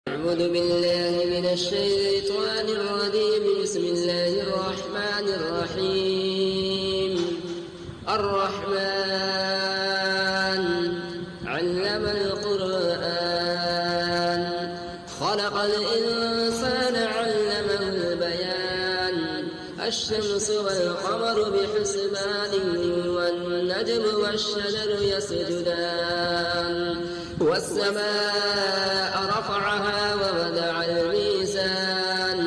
أعوذ بالله من الشيطان الرجيم. بسم الله الرحمن الرحيم. الرحمن علم القرآن خلق الإنسان علمه البيان. الشمس والقمر بحسبان والنجم والشجر يسجدان. والسماء رفعها ووضع الميزان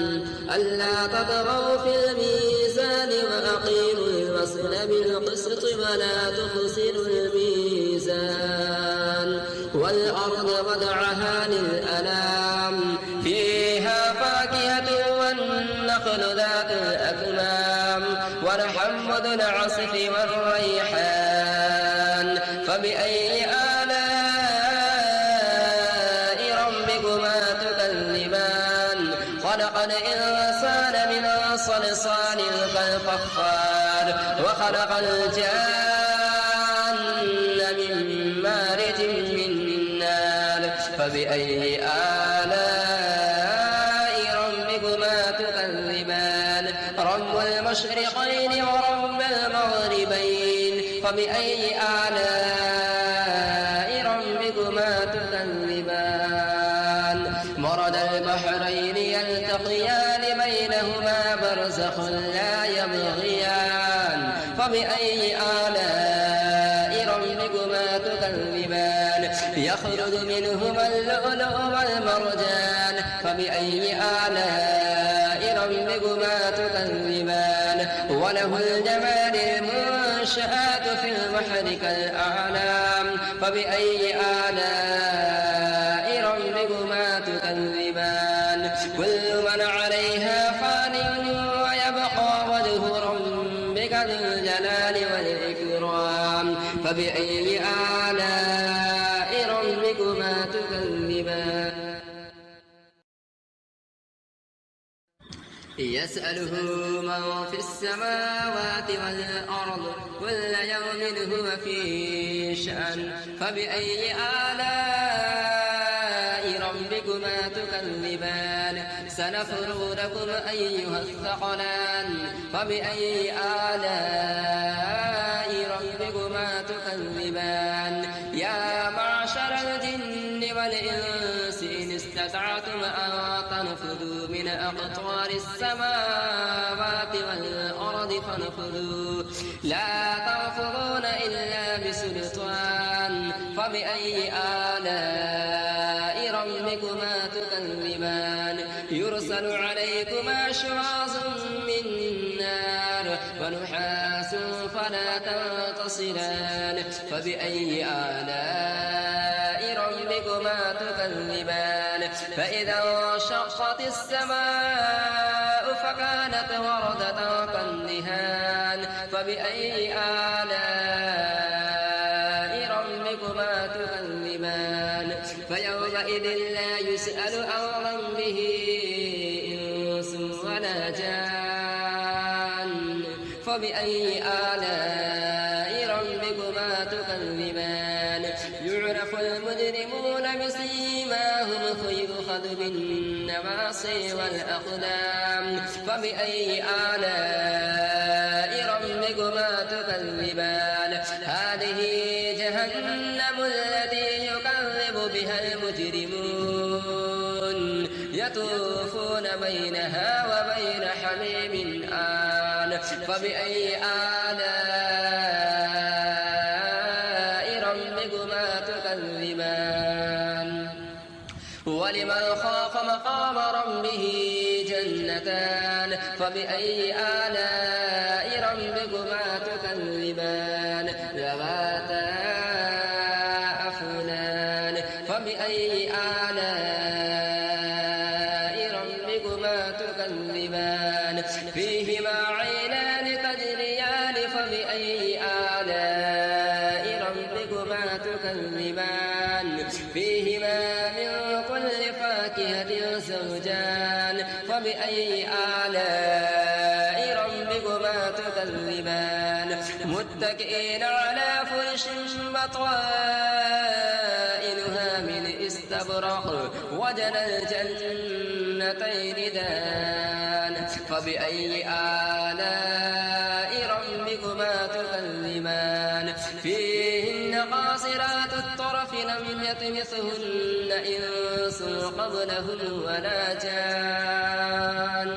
ألا تطغوا في الميزان وأقيموا الوزن بالقسط ولا تخسروا الميزان. والأرض وضعها للأنام فيها فاكهة والنخل ذات الأكمام والحب ذو العصف والريحان. فبأي خلق الإنسان من صلصال كالفخار وخلق الجان من مارج من نار. فبأي آلاء ربكما تكذبان. رب المشرقين ورب المغربين. فبأي آلاء ربكما تكذبان. مرج البحرين يلتقيان بينهما برزخ لا يبغيان. فبأي آلاء ربكما تكذبان. يخرج منهما اللؤلؤ والمرجان. فبأي آلاء ربكما تكذبان. وله الجمال المنشآت في البحر كالأعلام. فبأي آلاء ربكما تكذبان. كل من عليها فان ويبقى وجه ربك ذو الجلال والإكرام. فبأي آلاء ربكما تكذبان. يسأله من في السماوات والأرض كل يوم هو في شأن. فبأي آلاء ربكما تكذبان. سنفرغ لكم أيها الثقلان. فبأي آلاء ربكما تكذبان. يا معشر الجن والإنس إن استطعتم أن تنفذوا من أقطار السماوات والأرض فانفذوا لا تنفذون إلا بسلطان. فبأي آلاء ربكما تكذبان. يرسل عليكما شواظ من نار ونحاس فلا تنتصران. فبأي آلاء ربكما تكذبان. فإذا انشقت السماء فكانت وردة كالدهان. فبأي آلاء ربكما تكذبان. فيومئذ لا يسأل عن ذنبه إنس ولا جان. فبأي آلاء ربكما تكذبان. يعرف المجرمون بسيماهم فيؤخذ بالنواصي والأقدام. فبأي آلاء ربكما تكذبان. هذه جهنم التي يكذب بها المجرمون يطوفون بينها وبين حميم آن. فبأي آلاء ربكما تكذبان. ولمن خاف مقام ربه جنتان. فبأي آلاء ربكما تكذبان. ذواتا أفنان. فبأي آلاء ربكما تكذبان. فيهما عينان تجريان. فبأي آلاء ربكما تكذبان. فيهما من كل فاكهة زوجان. فبأي آلاء ربكما تكذبان. متكئين على فرش بطائنها من استبرق مرج الجنتين دان فبأي آلاء ربكما تكذبان فيهن قاصرات الطرف لم يطمثهن إنس قبلهم ولا جان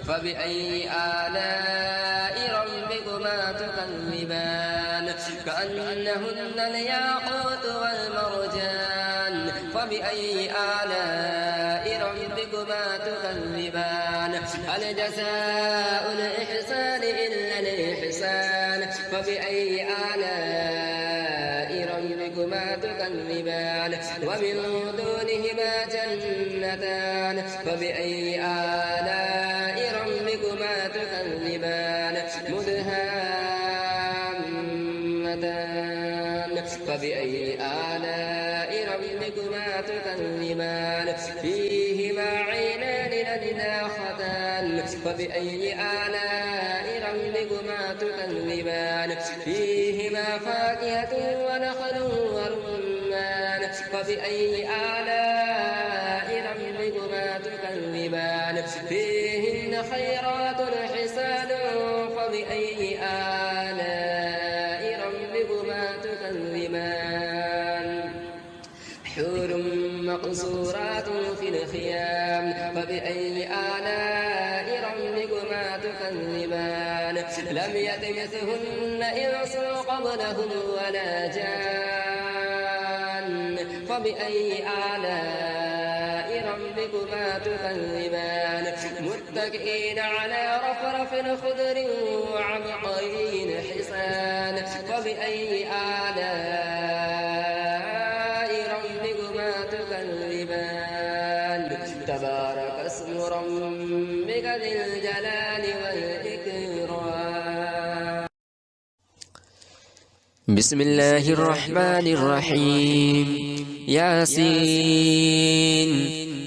فبأي آلاء ربكما تكذبان كأنهن الياقوت والمرجان فبأي آلاء ربكما تكذبان هل جزاء الإحسان إلا الإحسان فبأي آلاء ربكما تكذبان ومن دونهما جنتان فبأي آلاء ربكما تكذبان مدهامتان فبأي آلاء ربكما تكذبان فيهما عينان نضاختان فبأي آلاء ربكما تكذبان فيهما فاكهة ونخل ورمان فبأي آلاء ربكما تكذبان فيهن خيرات حسان فبأي آلاء ربكما تكذبان حور مقصورات في الخيام فبأي آلاء ربكما تكذبان لم يطمثهن إنس قبلهم ولا جان فبأي آلاء ربكما تكذبان متكئين على رفرف خضر وعبقري حسان فبأي آلاء ربكما تكذبان تبارك اسم ربك ذي الجلال والإكرام. بسم الله الرحمن الرحيم ياسين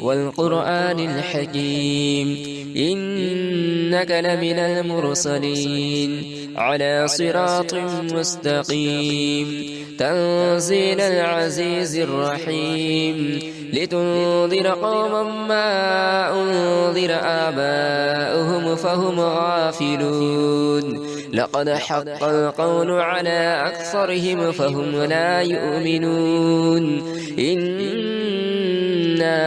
والقرآن الحكيم إنك لمن المرسلين على صراط مستقيم تنزيل العزيز الرحيم لتنذر قوما ما أنذر آباؤهم فهم غافلون لقد حق القول على أكثرهم فهم لا يؤمنون إنا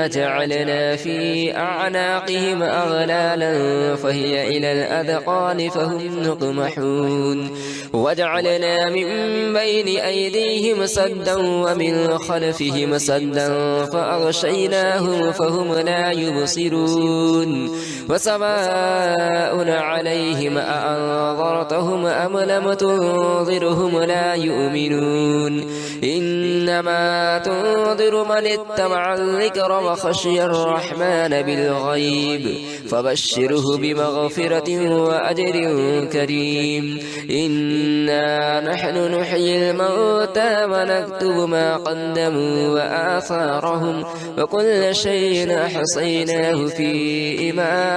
جعلنا في أعناقهم أغلالا فهي إلى الأذقان فهم مقمحون وجعلنا من بين أيديهم سدا ومن خلفهم سدا فأغشيناهم فهم لا يبصرون وسواء عليهم أأنذرتهم أم لم تنذرهم لا يؤمنون إنما تنذر من اتبع الذكر وخشي الرحمن بالغيب فبشره بمغفرة وأجر كريم إنا نحن نحيي الموتى ونكتب ما قدموا وآثارهم وكل شيء أحصيناه في إمام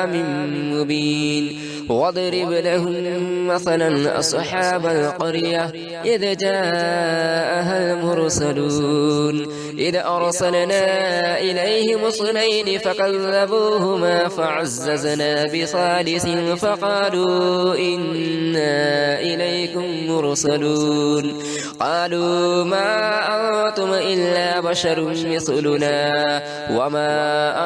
مبين واضرب لهم مثلا أصحاب القرية إذ جاءها المرسلون إذ أرسلنا إليهم اثنين فكذبوهما فعززنا بثالث فقالوا إنا إليكم مرسلون قالوا ما أنتم إلا بشر مثلنا وما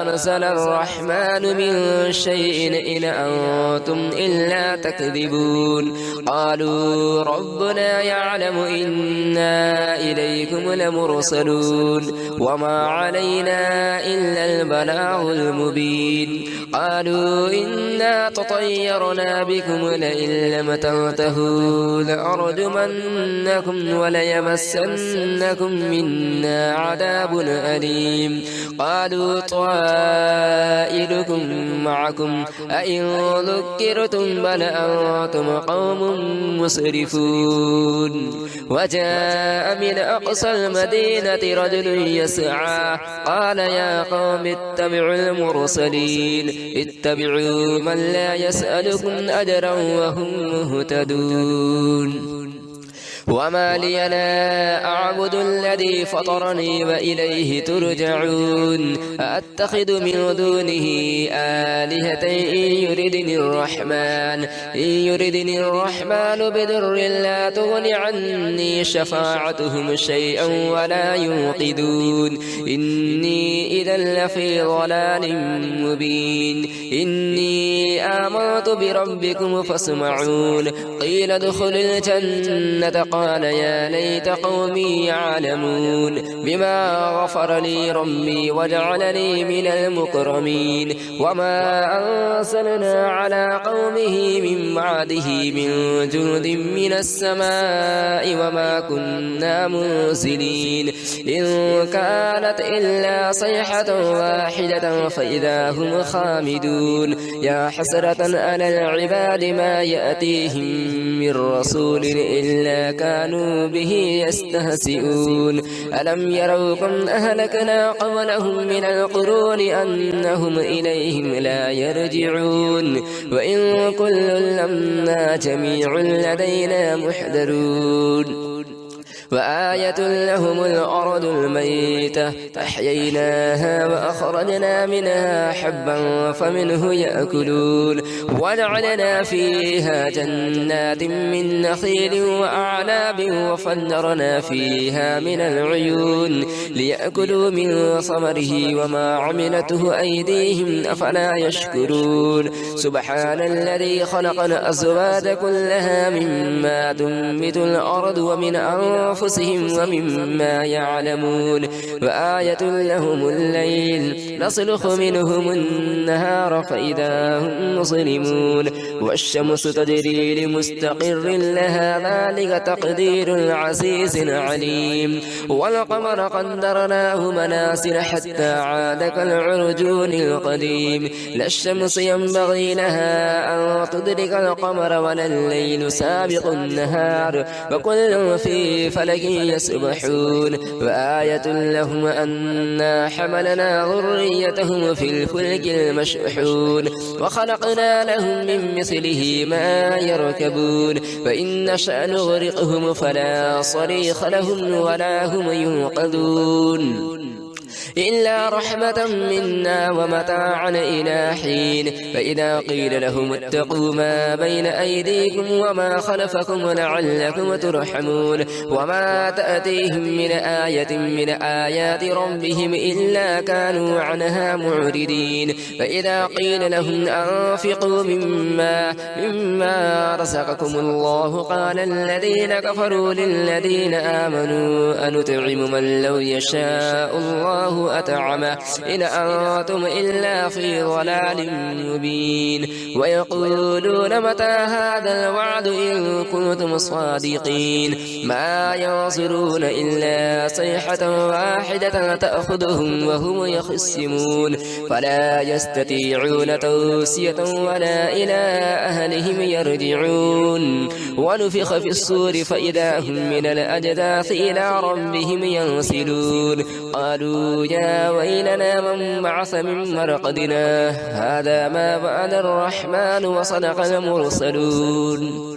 أنزل الرحمن من شيء إن أنتم إلا تكذبون قالوا ربنا يعلم إنا إليكم لمرسلون وما علينا إلا البلاغ المبين قالوا إنا تطيرنا بكم لئن لم تنتهوا لأرجمنكم وليمسنكم منا عذاب أليم قالوا طائركم معكم أئن ذكرتم بل أنتم قوم مسرفون وجاء من أقصى المدينة رجل يسعى قال يا قوم اتبعوا المرسلين اتبعوا من لا يسألكم أجرا وهم مهتدون وما لي لا أعبد الذي فطرني وإليه ترجعون أأتخذ من دونه آلهة إن يردني الرحمن بضر لا تغن عني شفاعتهم شيئا ولا ينقذون إني إذا لفي ضلال مبين إني آمنت بربكم فاسمعون قيل ادخل الجنة قال يا ليت قومي يعلمون بما غفر لي ربي وجعلني من المكرمين وما أرسلنا على قومه من بعده من جند من السماء وما كنا منزلين إن كانت إلا صيحة واحدة فإذا هم خامدون يا حسرة على العباد ما يأتيهم من رسول إلا كانوا به يستهزئون ألم يروا كم أهلكنا قبلهم من القرون أنهم إليهم لا يرجعون وإن كل لما جميع لدينا محضرون وآية لهم الأرض الميتة أحييناها وأخرجنا منها حبا فمنه يأكلون وجعلنا فيها جنات من نخيل وأعناب وفجرنا فيها من العيون ليأكلوا من ثمره وما عملته أيديهم أفلا يشكرون سبحان الذي خلق الأزواج كلها مما تنبت الأرض ومن أنفسهم ومما يعلمون وآية لهم الليل نسلخ منهم النهار فإذا هم مظلمون والشمس تجري لمستقر لها ذلك تقدير العزيز العليم والقمر قدرناه منازل حتى عاد كالعرجون القديم لا الشمس ينبغي لها أن تدرك القمر ولا الليل سابق النهار وكل في فلك يسبحون وآية لهم أنا حملنا ذريتهم في الفلك المشحون وخلقنا لهم من مثله ما يركبون فإن نشأ نغرقهم فلا صريخ لهم ولا هم ينقذون إلا رحمة منا ومتاعا إلى حين فإذا قيل لهم اتقوا ما بين أيديكم وما خلفكم لعلكم ترحمون وما تأتيهم من آية من آيات ربهم إلا كانوا عنها معرضين فإذا قيل لهم أنفقوا مما رزقكم الله قال الذين كفروا للذين آمنوا أنطعم من لو يشاء الله أطعمه إن أنتم إلا في ضلال مبين ويقولون متى هذا الوعد إن كنتم صادقين ما ينظرون إلا صيحة واحدة تأخذهم وهم يخصمون فلا يستطيعون توصية ولا إلى أهلهم يرجعون ونفخ في الصور فإذا هم من الأجداث إلى ربهم ينسلون قالوا يا ويلنا من بعث من مرقدنا هذا ما وعد الرحمن وصدق المرسلون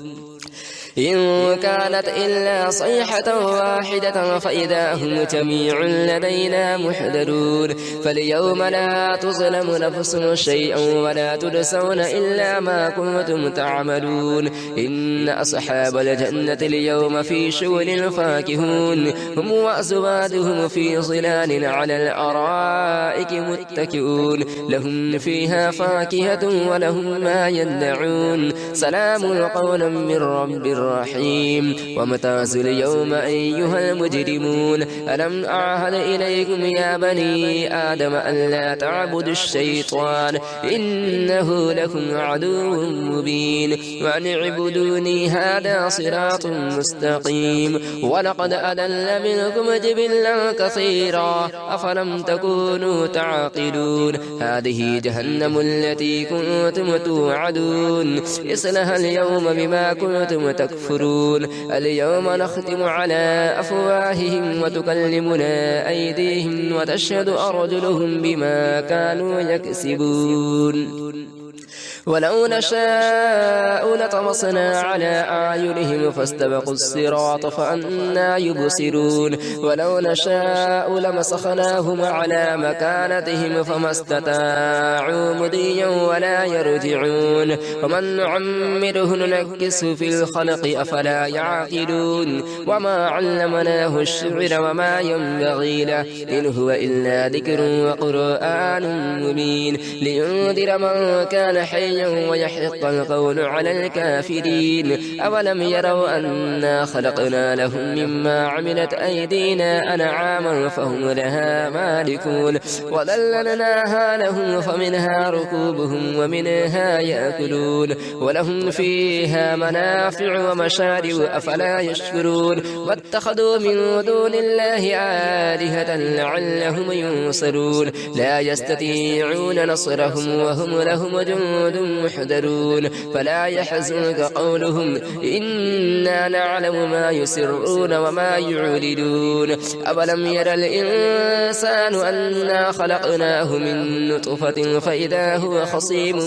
إن كانت إلا صيحة واحدة فإذا هم جميع لدينا محضرون فاليوم لا تظلم نفس شيئا ولا تجزون إلا ما كنتم تعملون إن أصحاب الجنة اليوم في شغل فاكهون هم وأزواجهم في ظلال على الأرائك متكئون لهم فيها فاكهة ولهم ما يدعون سلام قولا من رب الرحيم وامتازوا اليوم أيها المجرمون ألم أعهد إليكم يا بني آدم ألا تعبدوا الشيطان إنه لكم عدو مبين وأن اعبدوني هذا صراط مستقيم ولقد أضل منكم جبلا كثيرا أفلم تكونوا تعقلون هذه جهنم التي كنتم توعدون اصلها اليوم بما كنتم تكفرون اليوم نختم على أفواههم وتكلمنا أيديهم وتشهد أرجلهم بما كانوا يكسبون ولو نشاء لطمسنا على أعينهم فاستبقوا الصراط فأنى يبصرون ولو نشاء لمسخناهم على مكانتهم فما استطاعوا مضيا ولا يرجعون ومن نعمره ننكسه في الخلق أفلا يعقلون وما علمناه الشعر وما ينبغي له إن هو إلا ذكر وقرآن مبين لينذر من كان حيا ويحق القول على الكافرين أولم يروا أنا خلقنا لهم مما عملت أيدينا أنعاما فهم لها مالكون وذللناها لهم فمنها ركوبهم ومنها يأكلون ولهم فيها منافع ومشارب أفلا يشكرون واتخذوا من دون الله آلهة لعلهم ينصرون لا يستطيعون نصرهم وهم لهم جند محضرون فلا يحزنك قولهم إنا نعلم ما يسرون وما يعلنون أولم ير الإنسان أنا خلقناه من نطفة فإذا هو خصيم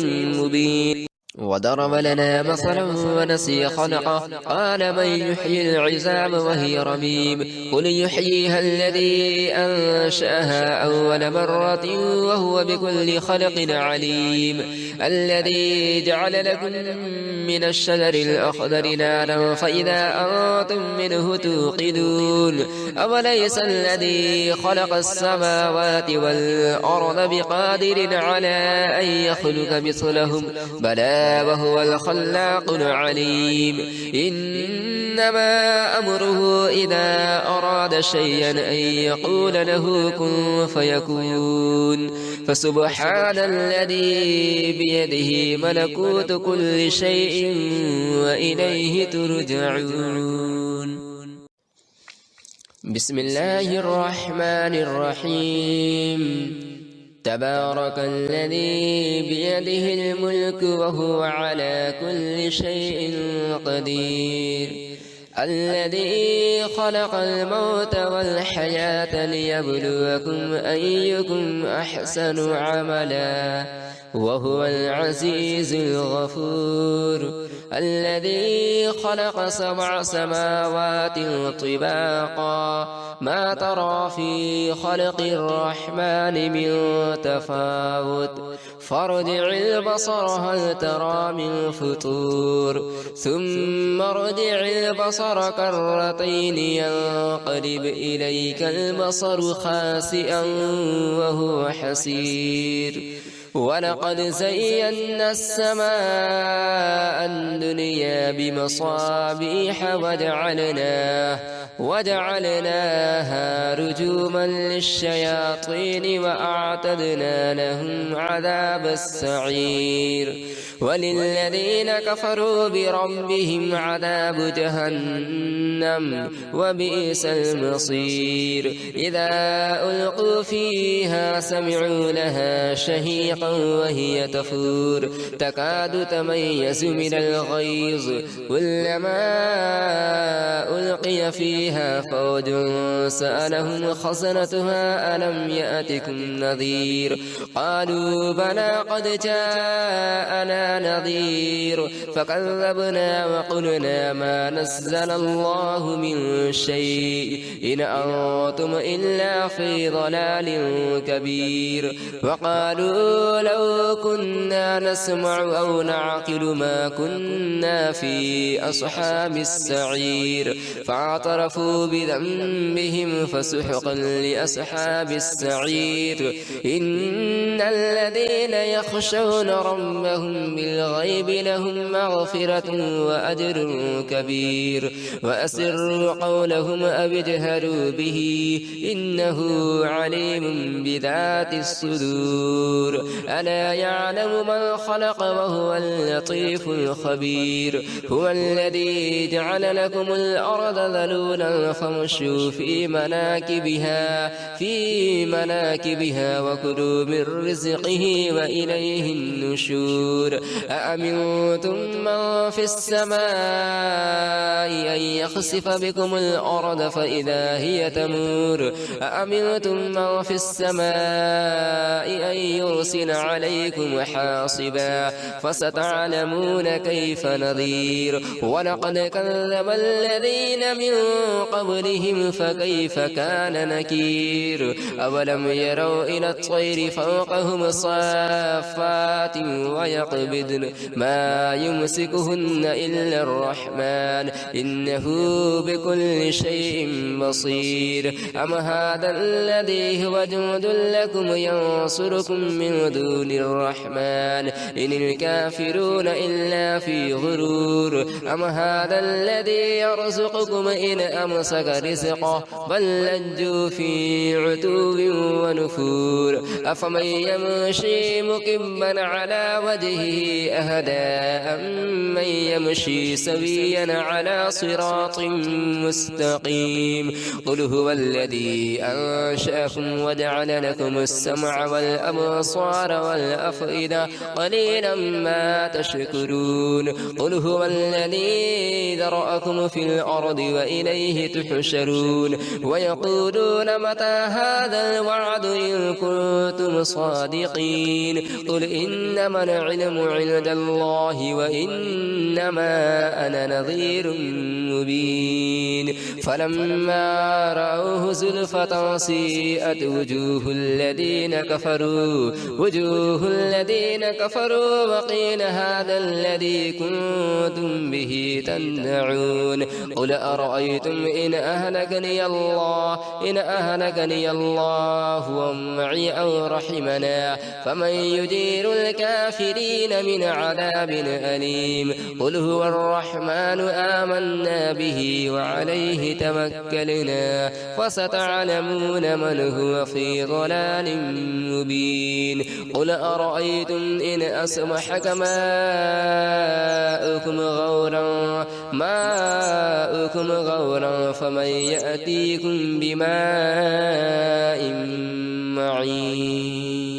مبين وضرب لنا مثلا ونسي خلقه قال من يحيي العظام وهي رميم قل يحييها الذي أنشأها أول مرة وهو بكل خلق عليم الذي جعل لكم من الشجر الأخضر نارا فإذا أنتم منه توقدون أوليس الذي خلق السماوات والأرض بقادر على أن يخلق مثلهم بلى وهو الخلاق العليم إنما أمره إذا أراد شيئا أن يقول له كن فيكون فسبحان الذي بيده ملكوت كل شيء وإليه ترجعون بسم الله الرحمن الرحيم تبارك الذي بيده الملك وهو على كل شيء قدير الذي خلق الموت والحياة ليبلوكم أيكم أحسن عملا وهو العزيز الغفور الذي خلق 7 سماوات طباقا ما ترى في خلق الرحمن من تفاوت فارجع البصر هل ترى من فطور ثم ارجع البصر كرتين ينقلب إليك البصر خاسئا وهو حسير ولقد زينا السماء الدنيا بمصابيح وجعلناها رجوما للشياطين وأعتدنا لهم عذاب السعير وللذين كفروا بربهم عذاب جهنم وبئس المصير إذا ألقوا فيها سمعوا لها شهيقا وهي تفور تكاد تميز من الغيظ كلما ألقي فيها فوج سألهم خزنتها ألم يأتكم نذير قالوا بلى قد جاءنا نذير فكذبنا وقلنا ما نزل الله من شيء إن أنتم إلا في ضلال كبير وقالوا لو كنا نسمع أو نعقل ما كنا في أصحاب السعير فاعترفوا بذنبهم فسحقا لأصحاب السعير إن الذين يخشون ربهم بالغيب لهم مغفرة وأجر كبير وأسروا قولهم أو اجهروا به إنه عليم بذات الصدور ألا يعلم من خلق وهو اللطيف الخبير هو الذي جعل لكم الأرض ذلولا ذلولا فامشوا في مناكبها وكلوا من رزقه وإليه النشور أأمنتم من في السماء أن يخسف بكم الأرض فإذا هي تمور أأمنتم من في السماء أن يرسل عليكم حاصبا فستعلمون كيف نذير ولقد كذب الذين من قبلهم فكيف كان نكير أولم يروا إلى الطير فوقهم صافات ويقبضن ما يمسكهن إلا الرحمن إنه بكل شيء بصير أم هذا الذي هو جند لكم ينصركم من دون الرحمن إن الكافرون إلا في غرور أم هذا الذي يرزقكم إن أمسك رزقه بل لجوا في عتو ونفور أفمن يمشي مكبا على وجهه أهدى أمن يمشي سويا على صراط مستقيم قل هو الذي أنشأكم وجعل لكم السمع والأبصار والأفئدة قليلا ما تشكرون قل هو الذي ذرأكم في الأرض وإليه تحشرون ويقولون متى هذا الوعد إن كنتم صادقين قل إنما العلم عند الله وإنما أنا نذير مبين فلما رأوه زلفة سيئت وجوه الذين كفروا وقيل هذا الذي كنتم به تدعون قل أرأيتم إن أهلكني الله ومعي أو رحمنا فمن يجير الكافرين من عذاب أليم قل هو الرحمن آمنا به وعليه توكلنا فستعلمون من هو فيضلال مبين قل أرأيتم إن أصبحك ماؤكم غورا فمن يأتيكم بماء معين